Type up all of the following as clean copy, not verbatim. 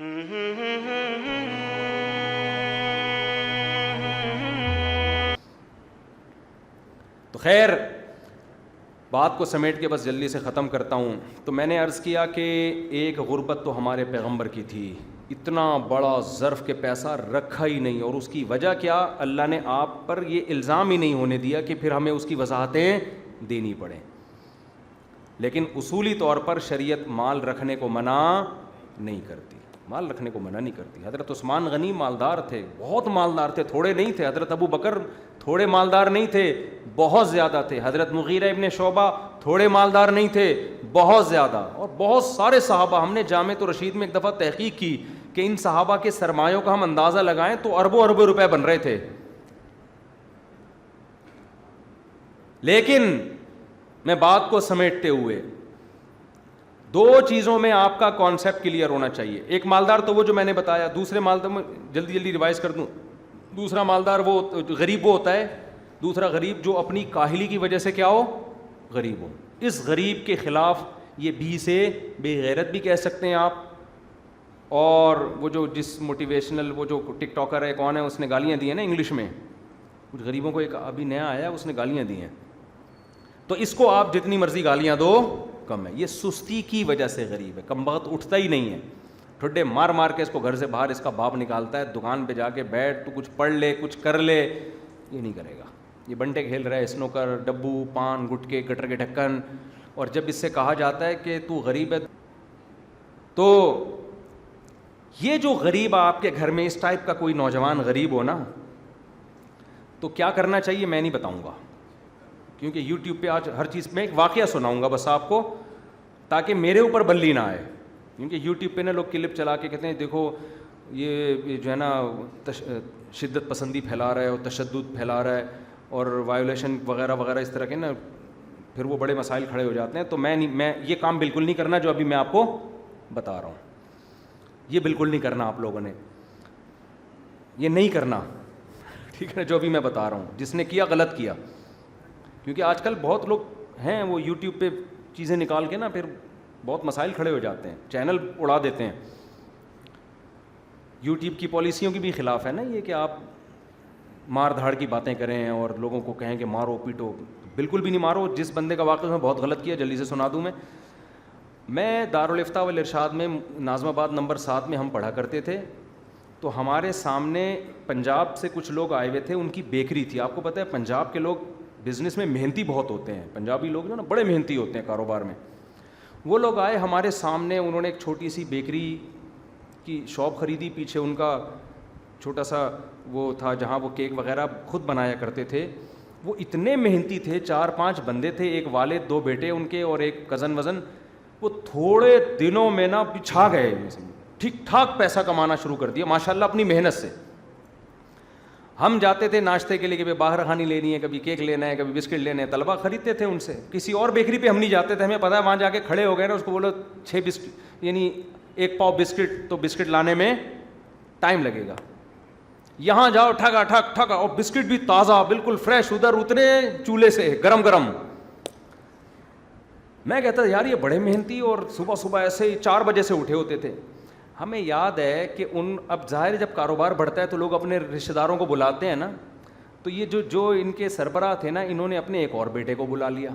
تو خیر بات کو سمیٹ کے بس جلدی سے ختم کرتا ہوں. تو میں نے عرض کیا کہ ایک غربت تو ہمارے پیغمبر کی تھی, اتنا بڑا ظرف کے پیسہ رکھا ہی نہیں, اور اس کی وجہ کیا, اللہ نے آپ پر یہ الزام ہی نہیں ہونے دیا کہ پھر ہمیں اس کی وضاحتیں دینی پڑیں. لیکن اصولی طور پر شریعت مال رکھنے کو منع نہیں کرتی, مال رکھنے کو منع نہیں کرتی. حضرت عثمان غنی مالدار تھے, بہت مالدار تھے, تھوڑے نہیں تھے. حضرت ابو بکر تھوڑے مالدار نہیں تھے, بہت زیادہ تھے. حضرت مغیرہ ابن شعبہ تھوڑے مالدار نہیں تھے, بہت زیادہ. اور بہت سارے صحابہ, ہم نے جامعۃ الرشید میں ایک دفعہ تحقیق کی کہ ان صحابہ کے سرمایوں کا ہم اندازہ لگائیں تو اربوں اربوں روپے بن رہے تھے. لیکن میں بات کو سمیٹتے ہوئے دو چیزوں میں آپ کا کانسیپٹ کلیئر ہونا چاہیے. ایک مالدار تو وہ جو میں نے بتایا, دوسرے مالدار میں جلدی ریوائز کر دوں. دوسرا مالدار وہ غریب وہ ہوتا ہے, دوسرا غریب جو اپنی کاہلی کی وجہ سے کیا ہو, غریب ہو. اس غریب کے خلاف یہ بھی سے بے غیرت بھی کہہ سکتے ہیں آپ. اور وہ جو جس موٹیویشنل وہ جو ٹک ٹاکر ہے, کون ہے, اس نے گالیاں دی ہیں نا انگلش میں, کچھ غریبوں کو ایک ابھی نیا آیا اس نے گالیاں دی ہیں, تو اس کو آپ جتنی مرضی گالیاں دو کم ہے. یہ سستی کی وجہ سے غریب ہے, کم بخت اٹھتا ہی نہیں ہے, ٹھڈے مار مار کے اس کو گھر سے باہر اس کا باپ نکالتا ہے. دکان پہ جا کے بیٹھ تو کچھ پڑھ لے, کچھ کر لے, یہ نہیں کرے گا. یہ بنٹے کھیل رہا ہے, اسنوکر, ڈبو, پان, گٹکے, گٹر کے ڈھکن. اور جب اس سے کہا جاتا ہے کہ تو غریب ہے, تو یہ جو غریب آپ کے گھر میں اس ٹائپ کا کوئی نوجوان غریب ہو نا, تو کیا کرنا چاہیے میں نہیں بتاؤں گا, کیونکہ یوٹیوب پہ آج ہر چیز میں ایک واقعہ سناؤں گا بس آپ کو, تاکہ میرے اوپر بلی نہ آئے. کیونکہ یوٹیوب پہ نا لوگ کلپ چلا کے کہتے ہیں دیکھو یہ جو ہے نا شدت پسندی پھیلا رہا ہے اور تشدد پھیلا رہا ہے اور وائولیشن وغیرہ وغیرہ اس طرح کے نا, پھر وہ بڑے مسائل کھڑے ہو جاتے ہیں. تو میں یہ کام بالکل نہیں کرنا جو ابھی میں آپ کو بتا رہا ہوں, یہ بالکل نہیں کرنا آپ لوگوں نے, یہ نہیں کرنا, ٹھیک ہے, جو ابھی میں بتا رہا ہوں. جس نے کیا غلط کیا, کیونکہ آج کل بہت لوگ ہیں وہ یوٹیوب پہ چیزیں نکال کے نا پھر بہت مسائل کھڑے ہو جاتے ہیں, چینل اڑا دیتے ہیں. یوٹیوب کی پالیسیوں کی بھی خلاف ہے نا یہ کہ آپ مار دھاڑ کی باتیں کریں اور لوگوں کو کہیں کہ مارو پیٹو. بالکل بھی نہیں مارو. جس بندے کا واقعہ میں بہت غلط کیا جلدی سے سنا دوں. میں دارالفتاء والارشاد میں ناظم آباد نمبر 7 میں ہم پڑھا کرتے تھے, تو ہمارے سامنے پنجاب سے کچھ لوگ آئے ہوئے تھے, ان کی بیکری تھی. آپ کو پتہ ہے پنجاب کے لوگ بزنس میں محنتی بہت ہوتے ہیں, پنجابی لوگ جو نا بڑے محنتی ہوتے ہیں کاروبار میں. وہ لوگ آئے ہمارے سامنے, انہوں نے ایک چھوٹی سی بیکری کی شاپ خریدی, پیچھے ان کا چھوٹا سا وہ تھا جہاں وہ کیک وغیرہ خود بنایا کرتے تھے. وہ اتنے محنتی تھے, 4-5 بندے تھے, ایک والد 2 بیٹے ان کے اور ایک کزن وزن. وہ تھوڑے دنوں میں نا چھا گئے, ٹھیک ٹھاک پیسہ کمانا شروع کر دیا ماشاءاللہ اپنی محنت سے. ہم جاتے تھے ناشتے کے لیے کہ باہر کھانی لینی ہے, کبھی کیک لینا ہے, کبھی بسکٹ لینے ہیں, طلبہ خریدتے تھے ان سے. کسی اور بیکری پہ ہم نہیں جاتے تھے, ہمیں پتہ ہے وہاں جا کے کھڑے ہو گئے نا, اس کو بولو 6 بسکٹ یعنی 1 پاؤ بسکٹ, تو بسکٹ لانے میں ٹائم لگے گا. یہاں جاؤ ٹھگا ٹھگ ٹھگا, اور بسکٹ بھی تازہ بالکل فریش, ادھر اترے چولہے سے گرم گرم. میں کہتا یار یہ بڑے محنتی, اور صبح صبح ایسے 4 بجے سے اٹھے ہوتے تھے. ہمیں یاد ہے کہ اب ظاہر جب کاروبار بڑھتا ہے تو لوگ اپنے رشتہ داروں کو بلاتے ہیں نا, تو یہ جو ان کے سربراہ تھے نا, انہوں نے اپنے ایک اور بیٹے کو بلا لیا,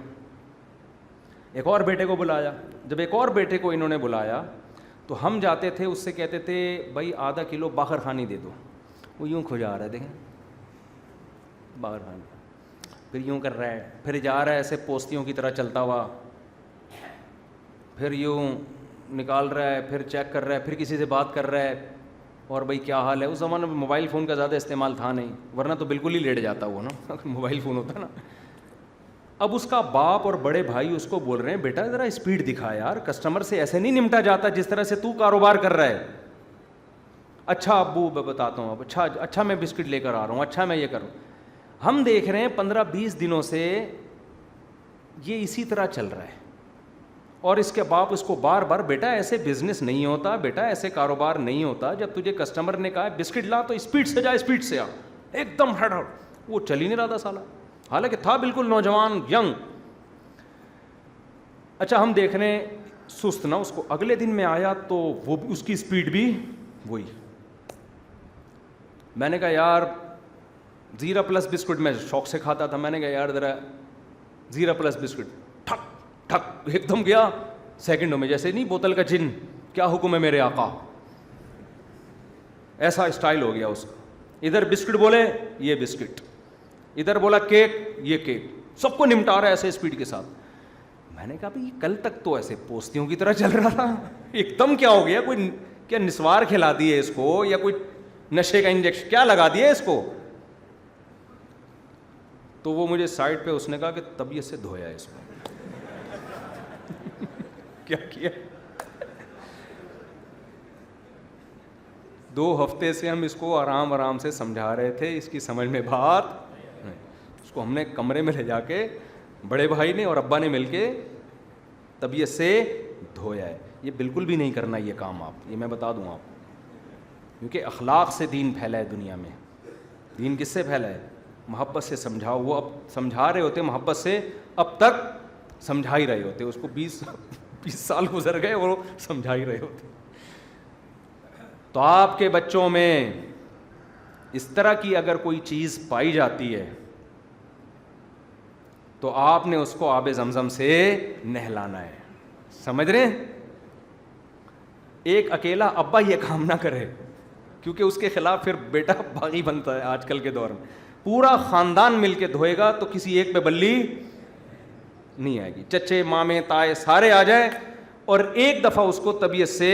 ایک اور بیٹے کو بلایا. جب ایک اور بیٹے کو انہوں نے بلایا تو ہم جاتے تھے اس سے کہتے تھے بھائی آدھا کلو باہر خانی دے دو. وہ یوں کھجا رہا ہے, دیکھیں باہر خانی, پھر یوں کر رہا ہے, پھر جا رہا ہے ایسے پوستیوں کی طرح چلتا ہوا, پھر یوں نکال رہا ہے, پھر چیک کر رہا ہے, پھر کسی سے بات کر رہا ہے, اور بھائی کیا حال ہے. اس زمانے میں موبائل فون کا زیادہ استعمال تھا نہیں, ورنہ تو بالکل ہی لیٹ جاتا وہ نا موبائل فون ہوتا نا. اب اس کا باپ اور بڑے بھائی اس کو بول رہے ہیں بیٹا ذرا اسپیڈ دکھا یار, کسٹمر سے ایسے نہیں نمٹا جاتا جس طرح سے تو کاروبار کر رہا ہے. اچھا ابو بتاتا ہوں, اب اچھا میں بسکٹ لے کر آ رہا ہوں, اچھا میں یہ کروں. ہم دیکھ رہے ہیں 15-20 دنوں سے یہ اسی طرح چل رہا ہے, اور اس کے باپ اس کو بار بار بیٹا ایسے بزنس نہیں ہوتا, بیٹا ایسے کاروبار نہیں ہوتا. جب تجھے کسٹمر نے کہا بسکٹ لا تو اسپیڈ سے جا, اسپیڈ سے آ, ایک دم ہٹ. وہ چل ہی نہیں رہا تھا سالا, حالانکہ تھا بالکل نوجوان ینگ. اچھا ہم دیکھ رہے ہیں سست نا, اس کو اگلے دن میں آیا تو وہ اس کی اسپیڈ بھی وہی. میں نے کہا یار زیرا پلس بسکٹ میں شوق سے کھاتا تھا, میں نے کہا یار ذرا زیرا پلس بسکٹ, ٹھک ٹھک ایک دم گیا سیکنڈوں میں, جیسے نہیں بوتل کا جن, کیا حکم ہے میرے آقا, ایسا اسٹائل ہو گیا اس کا. ادھر بسکٹ بولے یہ بسکٹ, ادھر بولا کیک یہ کیک, سب کو نمٹا رہا ہے ایسے اسپیڈ کے ساتھ. میں نے کہا بھائی کل تک تو ایسے پوستیوں کی طرح چل رہا تھا, ایک دم کیا ہو گیا, کوئی کیا نسوار کھلا دیے اس کو یا کوئی نشے کا انجیکشن کیا لگا دیا اس کو. تو وہ مجھے سائڈ پہ اس نے کہا کہ طبیعت سے دھویا اس کو. کیا کیا, 2 ہفتے سے ہم اس کو آرام آرام سے سمجھا رہے تھے, اس کی سمجھ میں بات نہیں. اس کو ہم نے کمرے میں لے جا کے بڑے بھائی نے اور ابا نے مل کے طبیعت سے دھویا ہے. یہ بالکل بھی نہیں کرنا یہ کام آپ, یہ میں بتا دوں آپ کو, کیونکہ اخلاق سے دین پھیلا ہے دنیا میں. دین کس سے پھیلا ہے؟ محبت سے سمجھاؤ. وہ اب سمجھا رہے ہوتے محبت سے, اب تک سمجھا ہی رہے ہوتے, اس کو 20 سال گزر گئے اور وہ سمجھا ہی رہے ہوتے. تو آپ کے بچوں میں اس طرح کی اگر کوئی چیز پائی جاتی ہے تو آپ نے اس کو آب زمزم سے نہلانا ہے. سمجھ رہے ہیں؟ ایک اکیلا ابا یہ کام نہ کرے, کیونکہ اس کے خلاف پھر بیٹا باغی بنتا ہے آج کل کے دور میں. پورا خاندان مل کے دھوئے گا تو کسی ایک پہ بلی نہیں آئے گی. چچے مامے تائے سارے آ جائیں اور ایک دفعہ اس کو طبیعت سے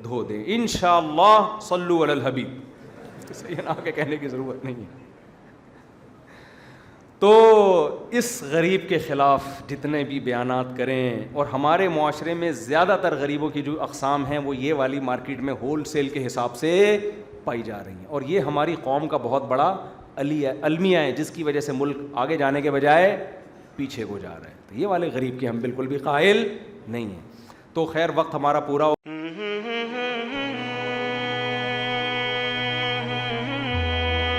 دھو دیں, انشاءاللہ صلو علی الحبیب. صحیح نہ کے کہنے کی ضرورت نہیں ہے. تو اس غریب کے خلاف جتنے بھی بیانات کریں, اور ہمارے معاشرے میں زیادہ تر غریبوں کی جو اقسام ہیں وہ یہ والی مارکیٹ میں ہول سیل کے حساب سے پائی جا رہی ہیں, اور یہ ہماری قوم کا بہت بڑا المیہ ہے جس کی وجہ سے ملک آگے جانے کے بجائے پیچھے کو جا رہا ہے. تو یہ والے غریب کے ہم بالکل بھی قائل نہیں ہیں. تو خیر وقت ہمارا پورا